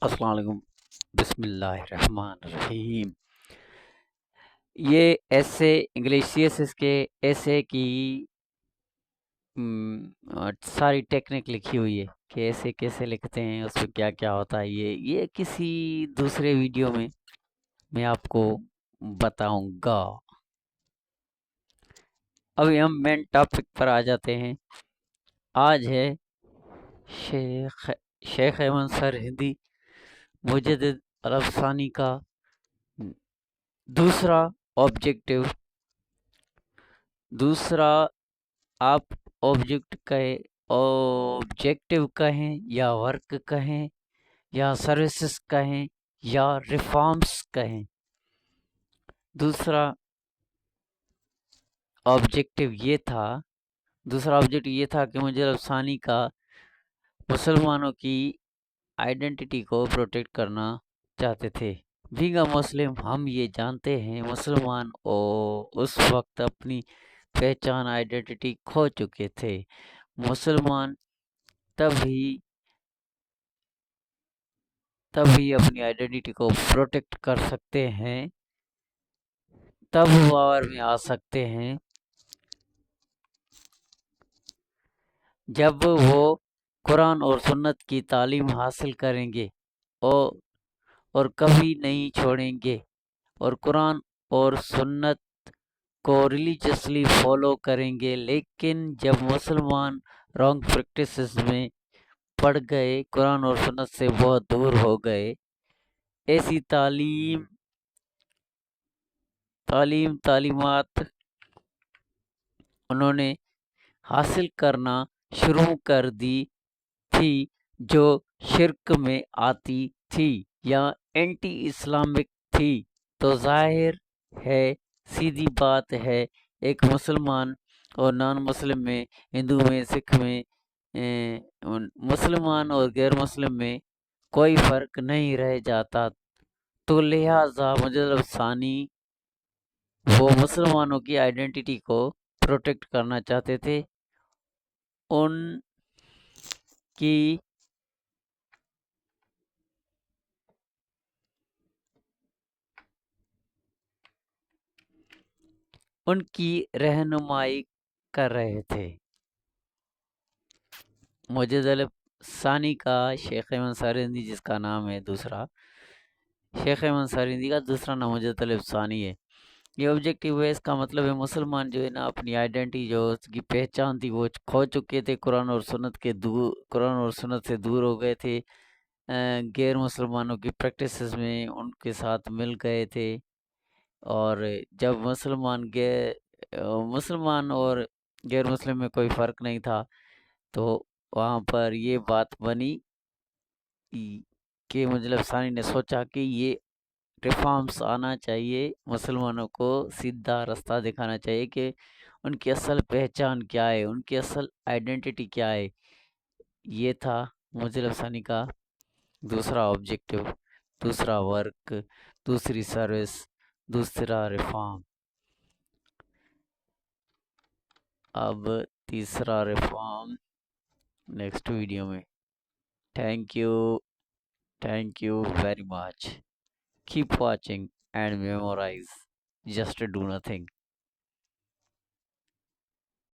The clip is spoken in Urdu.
السلام علیکم۔ بسم اللہ الرحمن الرحیم۔ یہ ایسے انگلش سی ایس ایس کے ایسے کی ساری ٹیکنک لکھی ہوئی ہے کہ ایسے کیسے لکھتے ہیں، اس میں کیا کیا ہوتا ہے۔ یہ کسی دوسرے ویڈیو میں آپ کو بتاؤں گا۔ ابھی ہم مین ٹاپک پر آ جاتے ہیں۔ آج ہے شیخ احمد سرہندی مجدد عرب ثانی کا دوسرا آپ آبجیکٹو کہیں یا ورک کہیں یا سروسز کہیں یا ریفارمز کہیں۔ دوسرا آبجیکٹو یہ تھا کہ مجدد عرب ثانی کا مسلمانوں کی آئیڈینٹی کو پروٹیکٹ کرنا چاہتے تھے۔ بیگا مسلم ہم یہ جانتے ہیں مسلمان اس وقت اپنی پہچان آئیڈینٹی کھو چکے تھے۔ مسلمان تبھی اپنی آئیڈینٹی کو پروٹیکٹ کر سکتے ہیں، تب باور میں آ سکتے ہیں جب وہ قرآن اور سنت کی تعلیم حاصل کریں گے اور کبھی نہیں چھوڑیں گے، اور قرآن اور سنت کو ریلیجیسلی فالو کریں گے۔ لیکن جب مسلمان رانگ پریکٹسز میں پڑ گئے، قرآن اور سنت سے بہت دور ہو گئے، ایسی تعلیمات انہوں نے حاصل کرنا شروع کر دی تھی جو شرک میں آتی تھی یا اینٹی اسلامک تھی، تو ظاہر ہے، سیدھی بات ہے، ایک مسلمان اور نان مسلم میں، ہندو میں، سکھ میں، مسلمان اور غیر مسلم میں کوئی فرق نہیں رہ جاتا۔ تو لہٰذا مجدد عرب ثانی وہ مسلمانوں کی آئیڈینٹی کو پروٹیکٹ کرنا چاہتے تھے۔ ان کی رہنمائی کر رہے تھے۔ مجدد عرب ثانی کا شیخ احمد سرہندی جس کا نام ہے شیخ احمد سرہندی کا دوسرا نام مجدد عرب ثانی ہے۔ یہ آبجیکٹو ہے، اس کا مطلب ہے مسلمان جو ہے نا اپنی آئیڈینٹی جو اس کی پہچان تھی وہ کھو چکے تھے، قرآن اور سنت سے دور ہو گئے تھے، غیر مسلمانوں کی پریکٹسز میں ان کے ساتھ مل گئے تھے، اور جب مسلمان اور غیر مسلم میں کوئی فرق نہیں تھا، تو وہاں پر یہ بات بنی کہ مجدد عرب ثانی نے سوچا کہ یہ ریفارمز آنا چاہیے، مسلمانوں کو سیدھا رستہ دکھانا چاہیے کہ ان کی اصل پہچان کیا ہے، ان کی اصل آئیڈینٹی کیا ہے۔ یہ تھا مجدد عرب ثانی کا دوسرا آبجیکٹو، دوسرا ورک، دوسری سروس، دوسرا ریفارم۔ اب تیسرا ریفارم نیکسٹ ویڈیو میں۔ Thank you very much. Keep watching and memorize. Just do nothing.